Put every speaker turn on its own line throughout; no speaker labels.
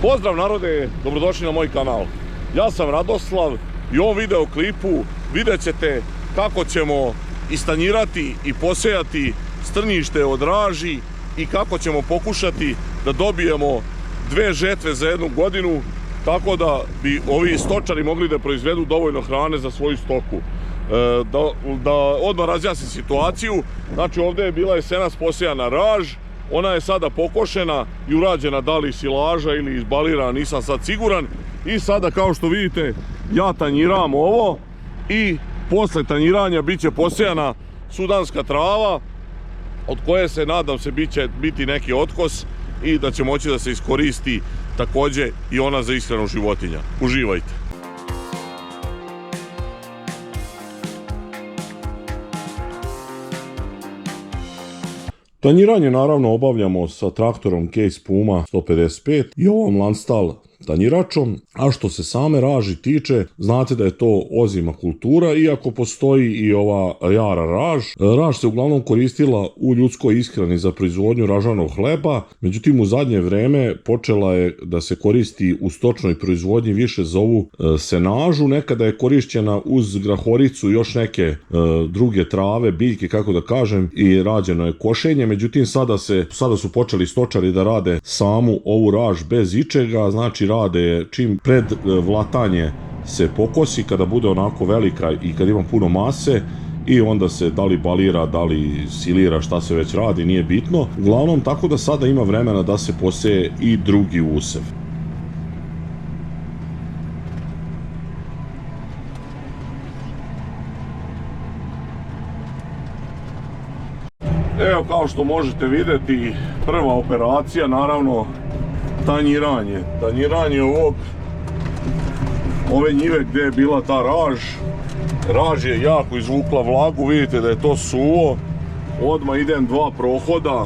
Pozdrav narode, dobrodošli na moj kanal. Ja sam Radoslav i u ovom video klipu vidjet ćete kako ćemo istanjirati i posejati strnjište od raži i kako ćemo pokušati da dobijemo 2 žetve za 1 godinu, tako da bi ovi stočari mogli da proizvedu dovoljno hrane za svoju stoku. Da odmah razjasnim situaciju, znači ovdje je bila jesenas posejana raž, ona je sada pokošena i urađena da li silaža ili izbalirana, nisam sad siguran. I sada kao što vidite ja tanjiram ovo i posle tanjiranja bit će posejana sudanska trava od koje se nadam se će biti neki otkos i da će moći da se iskoristi također i ona za ishranu životinja. Uživajte! Tanjiranje naravno obavljamo sa traktorom Case Puma 155 i ovom Landstal tanjiračom, a što se same raži tiče, znate da je to ozima kultura, iako postoji i ova jara raž. Raž se uglavnom koristila u ljudskoj ishrani za proizvodnju ražanog hleba, međutim u zadnje vreme počela je da se koristi u stočnoj proizvodnji više za ovu senažu. Nekada je korišćena uz grahoricu i još neke druge trave, biljke kako da kažem, i rađeno je košenje, međutim sada su počeli stočari da rade samu ovu raž bez ičega, znači rade je čim pred vlatanje se pokosi, kada bude onako velika i kad ima puno mase, i onda se da li balira, da li silira, šta se već radi, nije bitno. Uglavnom, tako da sada ima vremena da se poseje i drugi usev. Evo, kao što možete vidjeti, prva operacija, naravno, tanjiranje. Tanjiranje ove njive gdje je bila ta raž. Raž je jako izvukla vlagu, vidite da je to suvo. Odmah idem 2 prohoda.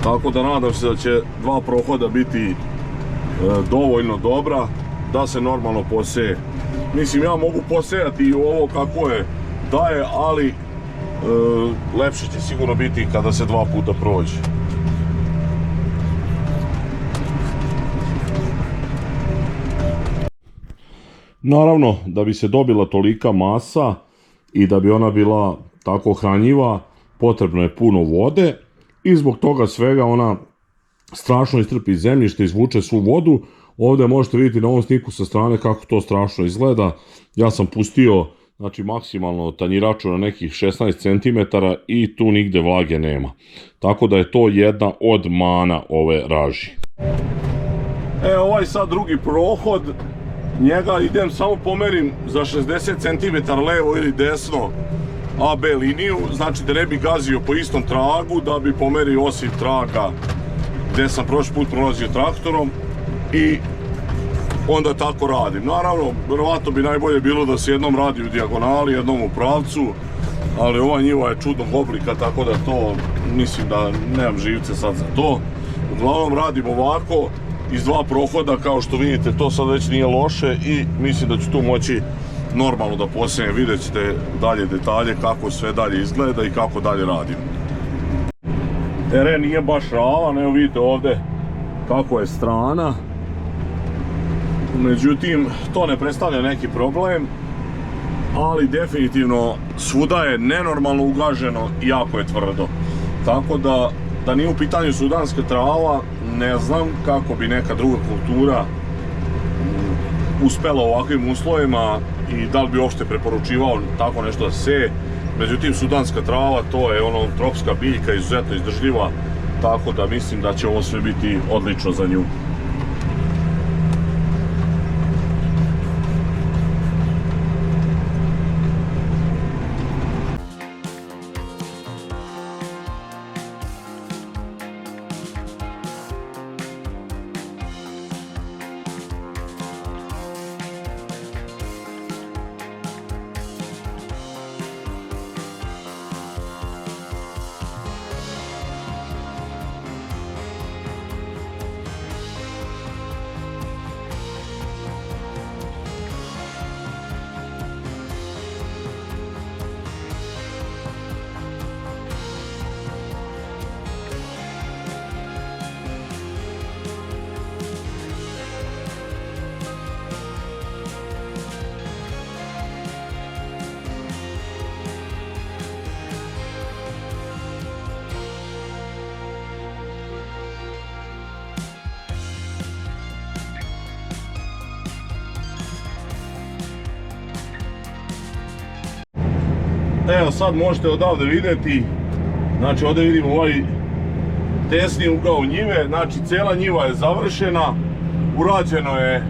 Tako da nadam se da će 2 prohoda biti dovoljno dobra da se normalno poseje. Mislim, ja mogu posejati i ovo kako je daje, ali lepše će sigurno biti kada se 2 puta prođe. Naravno, da bi se dobila tolika masa i da bi ona bila tako hranjiva, potrebno je puno vode i zbog toga svega ona strašno istrpi zemljište, izvuče svu vodu. Ovdje možete vidjeti na ovom sniku sa strane kako to strašno izgleda. Ja sam pustio, znači, maksimalno tanjiraču na nekih 16 cm i tu nigde vlage nema. Tako da je to jedna od mana ove raži. Ovaj sad drugi prohod, njega idem samo pomerim za 60 cm levo ili desno AB liniju, znači da ne bi gazio po istom tragu, da bi pomerio osim traga gdje sam prošli put prolazio traktorom i onda tako radim. Naravno, verovatno bi najbolje bilo da se jednom radi u dijagonali, jednom u pravcu, ali ova njiva je čudnog oblika, tako da to, mislim da nemam živce sad za to. Uglavnom radim ovako, iz 2 prohoda, kao što vidite, to sad već nije loše i mislim da ću tu moći normalno da posejem. Vidjet ćete dalje detalje kako sve dalje izgleda i kako dalje radim. Teren nije baš ravan, evo vidite ovdje kako je strana. Međutim, to ne predstavlja neki problem, ali definitivno svuda je nenormalno ugaženo i jako je tvrdo. Tako da nije u pitanju sudanska trava, ne znam kako bi neka druga kultura uspela u ovakvim uslovima i da li bi uopšte preporučivao tako nešto da se. Međutim, sudanska trava, to je ono tropska biljka, izuzetno izdržljiva, tako da mislim da će ovo sve biti odlično za nju. Evo sad možete odavde vidjeti, znači ovdje vidimo ovaj desni ugao njive, znači cijela njiva je završena, urađeno je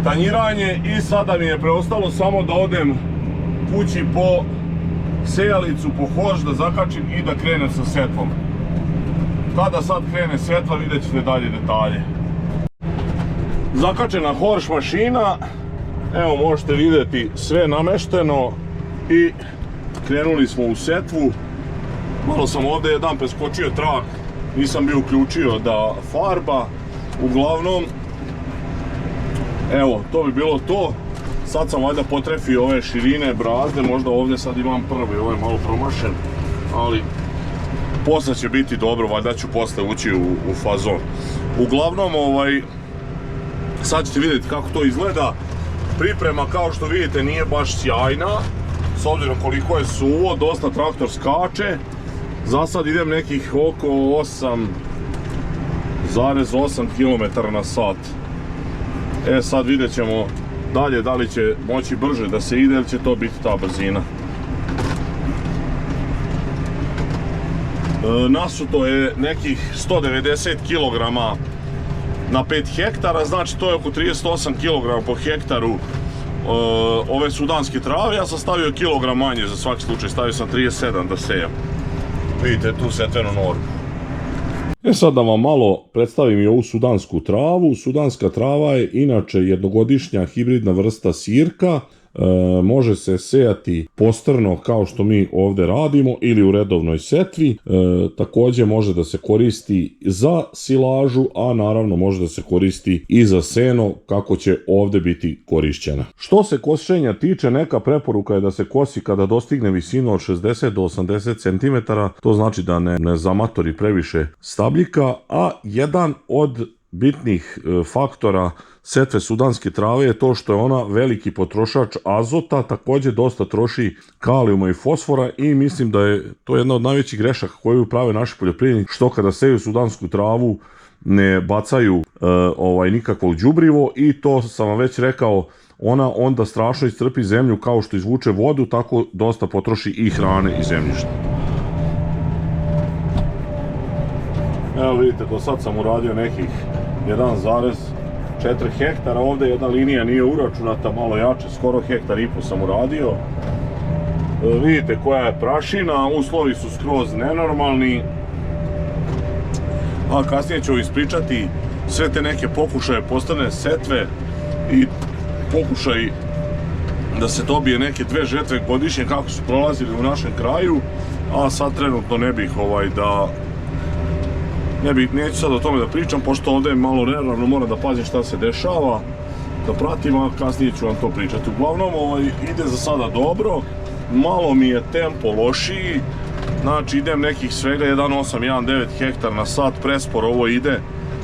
tanjiranje i sada mi je preostalo samo da odem kući po sejalicu, po horš da zakačim i da krenem sa setvom. Kada sad krene setva vidjet ćete dalje detalje. Zakačena horš mašina, evo možete vidjeti sve namešteno i krenuli smo u setvu. Malo sam ovdje jedan preskočio trak, nisam bio uključio da farba, uglavnom evo to bi bilo to. Sad sam valjda potrefio ove širine brazde, možda ovdje sad imam prvi, ovo je malo promašen, ali posle će biti dobro, valjda ću posle ući u fazon. Uglavnom sad ćete vidjeti kako to izgleda. Priprema kao što vidite nije baš sjajna, s obzirom koliko je suvo, dosta traktor skače. Za sad idem nekih oko 8,8 km/h. Sad vidjet ćemo dalje da li će moći brže da se ide ili će to biti ta brzina. Nasuto je nekih 190 kg na 5 hektara, znači to je oko 38 kg po hektaru ove sudanske trave. Ja sam stavio kilogram manje za svaki slučaj, stavio sam 37 da sejem. Vidite tu setvenu normu. Sad da vam malo predstavim i ovu sudansku travu. Sudanska trava je inače jednogodišnja hibridna vrsta sirka. Može se sejati postrno kao što mi ovdje radimo ili u redovnoj setvi. Također može da se koristi za silažu, a naravno može da se koristi i za seno kako će ovdje biti korišćena. Što se košenja tiče, neka preporuka je da se kosi kada dostigne visinu od 60 do 80 cm, to znači da ne zamatori previše stabljika, a jedan od bitnih faktora setve sudanske trave je to što je ona veliki potrošač azota, također dosta troši kalijuma i fosfora i mislim da je to jedna od najvećih grešaka koju prave naši poljoprivrednici, što kada seju sudansku travu ne bacaju nikakvo đubrivo i to sam vam već rekao, ona onda strašno iscrpi zemlju kao što izvuče vodu, tako dosta potroši i hrane i zemljišta. Evo vidite, do sad sam uradio nekih 1,4 hektara, ovdje jedna linija nije uračunata, malo jače, skoro 1,5 hektara sam uradio. Vidite koja je prašina, uslovi su skroz nenormalni, a kasnije ću ispričati sve te neke pokušaje postrne setve i pokušaj da se dobije neke 2 žetve godišnje kako su prolazili u našem kraju, a sad trenutno ne bih neću sad o tome da pričam, pošto ovdje je malo neravno, moram da pazim šta se dešava, da pratim, a kasnije ću vam to pričati. Uglavnom, ide za sada dobro, malo mi je tempo lošiji, znači idem nekih svega 1,8-1,9 hektar na sat, presporo ovo ide,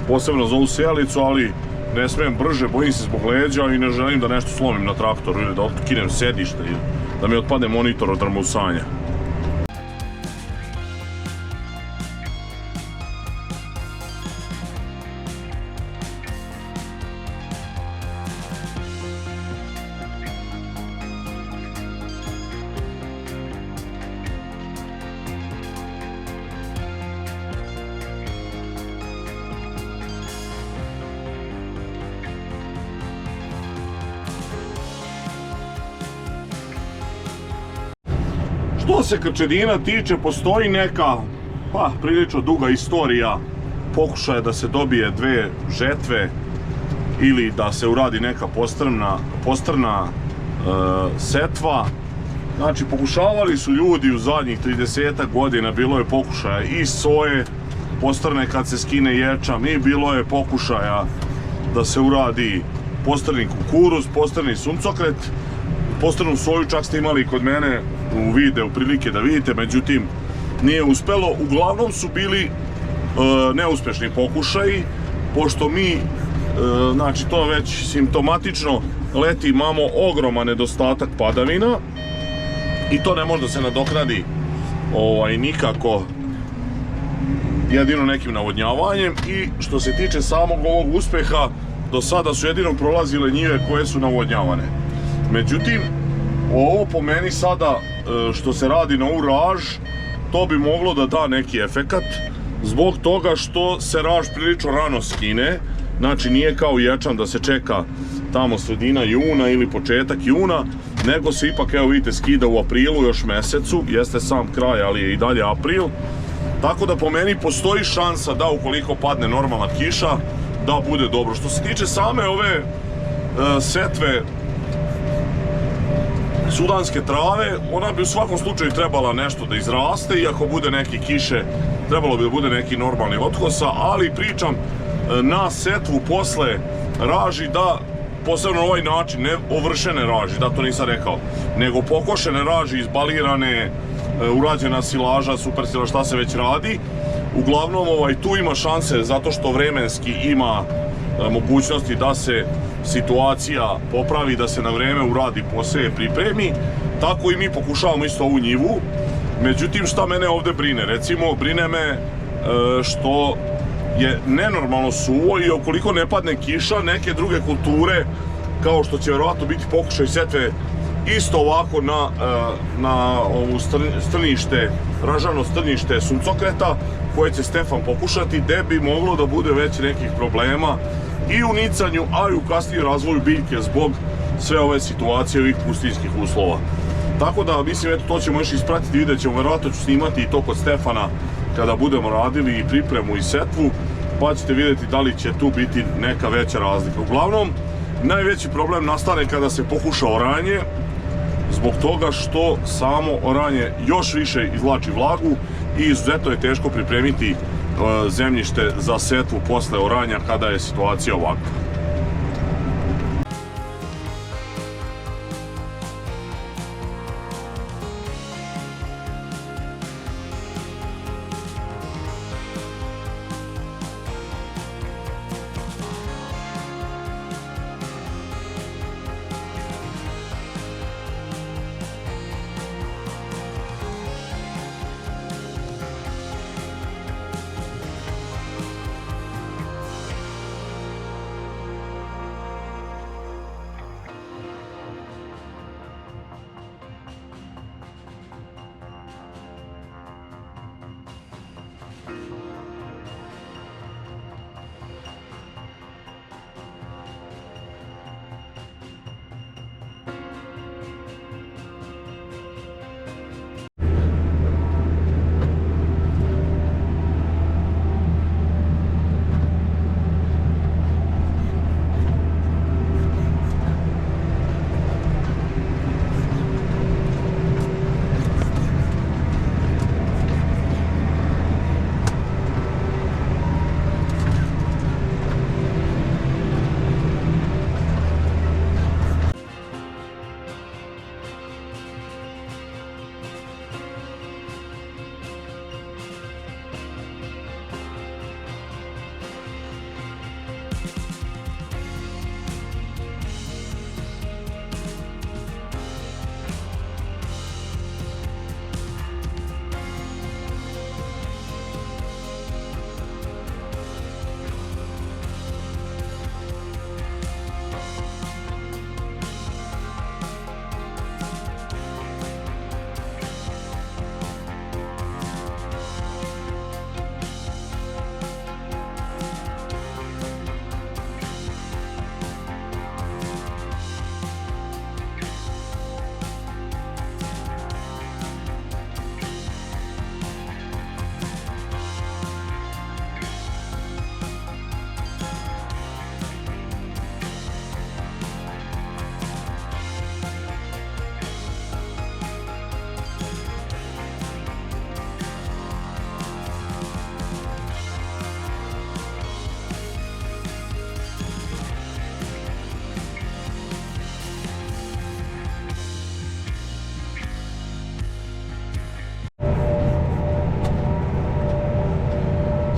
posebno za ovu sejalicu, ali ne smijem brže, bojim se zbog leđa i ne želim da nešto slomim na traktoru ili da otkinem sedište ili da mi otpade monitor od drmusanja. Što se krčedina tiče, postoji neka prilično duga istorija pokušaja da se dobije 2 žetve ili da se uradi neka postrna setva. Znači pokušavali su ljudi u zadnjih 30 godina, bilo je pokušaja i soje postrne kad se skine ječam, i bilo je pokušaja da se uradi postrni kukuruz, postrni suncokret. Postrnu soju čak ste imali kod mene u videu prilike da vidite, međutim nije uspelo. Uglavnom su bili neuspešni pokušaji, pošto mi, znači to već simptomatično, leti imamo ogroman nedostatak padavina i to ne može da se nadoknadi nikako jedino nekim navodnjavanjem. I što se tiče samog ovog uspeha, do sada su jedino prolazile njive koje su navodnjavane. Međutim, ovo po meni sada što se radi na raž, to bi moglo da da neki efekat, zbog toga što se raž prilično rano skine. Znači nije kao ječam da se čeka tamo sredina juna ili početak juna, nego se ipak, evo vidite, skida u aprilu još mesecu, jeste sam kraj, ali je i dalje april. Tako da po meni postoji šansa da ukoliko padne normalna kiša, da bude dobro. Što se tiče same ove setve sudanske trave, ona bi u svakom slučaju trebala nešto da izraste, i ako bude neke kiše, trebalo bi da bude neki normalni otkosa, ali pričam na setvu posle raži, da posebno na ovaj način, ne ovršene raži, da to nisam rekao, nego pokošene raži, izbalirane, urađena silaža, super silaža, šta se već radi. Uglavnom tu ima šanse, zato što vremenski ima mogućnosti da se situacija popravi, da se na vreme uradi, poseje, pripremi. Tako i mi pokušavamo isto ovu njivu. Međutim, šta mene ovde brine? Recimo, brine me što je nenormalno suvo, i ukoliko ne padne kiša, neke druge kulture, kao što će verovatno biti pokušaj setve isto ovako na ovu strnište, ražano strnište suncokreta, koje će Stefan pokušati, gde bi moglo da bude već nekih problema i u nicanju, a i u kasnijem razvoju biljke zbog sve ove situacije, ovih pustinjskih uslova. Tako da, mislim, eto, to ćemo još ispratiti, vidjet ćemo, verovatno ću snimati i to kod Stefana kada budemo radili i pripremu i setvu, pa ćete vidjeti da li će tu biti neka veća razlika. Uglavnom, najveći problem nastane kada se pokuša oranje, zbog toga što samo oranje još više izvlači vlagu i izuzetno je teško pripremiti zemljište za setvu posle oranja kada je situacija ovakva.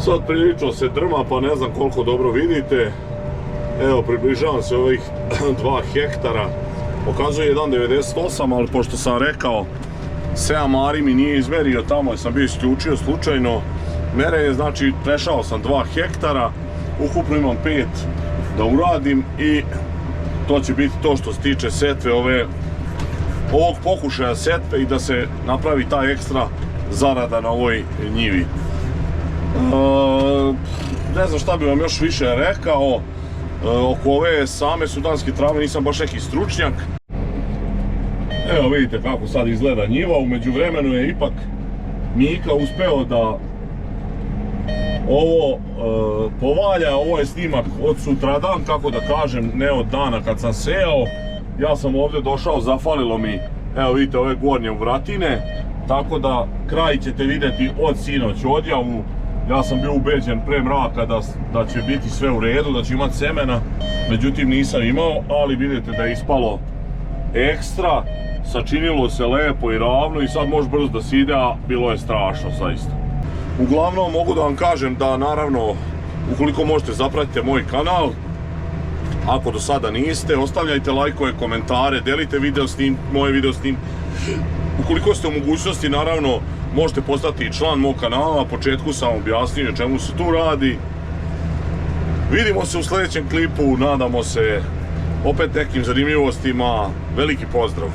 Sad prilično se drma, pa ne znam koliko dobro vidite. Evo, približavam se ovih 2 hektara. Pokazuje 1,98, ali pošto sam rekao, Seam Ari mi nije izmerio tamo, jer sam bio isključio slučajno merenje, znači prešao sam 2 hektara, ukupno imam 5 da uradim i to će biti to što se tiče setve ove ovog pokušaja setve i da se napravi ta ekstra zarada na ovoj njivi. Ne znam šta bi vam još više rekao. Oko ove same sudanske trave nisam baš neki stručnjak. Evo vidite kako sad izgleda njiva, u međuvremenu je ipak Mika uspeo da ovo povalja. Ovo je snimak od sutradan, kako da kažem, ne od dana kad sam sejao. Ja sam ovdje došao, zafalilo mi, evo vidite, ove gornje vratine, tako da kraj ćete vidjeti od sinoć odjavu. Ja sam bio ubeđen pre mraka da će biti sve u redu, da će imati semena, međutim nisam imao, ali vidite da je ispalo ekstra, sačinilo se lepo i ravno i sad može brzo da se ide, a bilo je strašno zaista. Uglavnom mogu da vam kažem da naravno, ukoliko možete, zapratite moj kanal. Ako do sada niste, ostavljajte lajkove, komentare, delite moje video snimke. Ukoliko ste u mogućnosti, naravno, možete postati član mog kanala. Na početku sam objasnio čemu se tu radi. Vidimo se u sljedećem klipu, nadamo se opet nekim zanimljivostima. Veliki pozdrav!